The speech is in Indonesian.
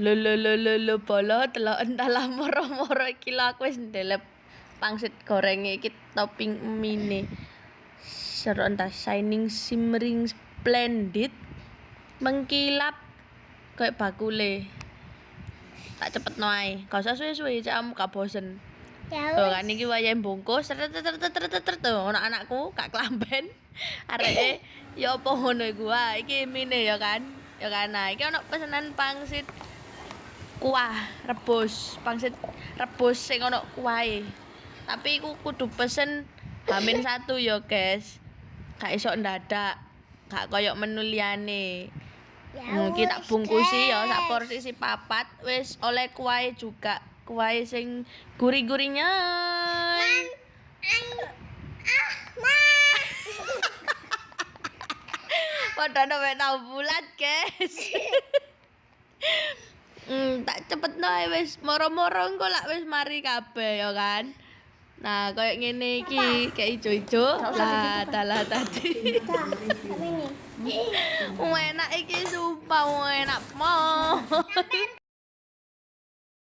Lho bolo delok entahlah moro-moro iki lho aku wis ndelep pangsit goreng iki topping mie. Seru entah shining shimmering splendid mengkilap kayak bakule. Tak cepetno ae. Gak usah suwe-suwe cak kamu gak bosen. Ya Tuh wis. kan iki wayahe bungkus tuh ono anakku gak kelamben. Areke ya apa ngono iku wae iki mine ya kan. Ya kan nah iki ono pesenan pangsit kuah rebus, pangsit rebus sing ono kuahe. Tapi iku kudu pesen H-1 ya, guys. Gak iso ndadak. Gak koyo menu liyane. Ya Iki tak wis, bungkusi ya sak guys. porsi si papat wis oleh kuahe juga. Kuahe sing gurih-gurinya. Padha nek tau bulat, guys. Tak cepetno ae wis moro-moro engko lak wis mari kabeh ya kan. Nah, kayak ngene iki, kayak ijo-ijo. Lah, dalah tadi. Ini. Enak iki sumpah, enak mau.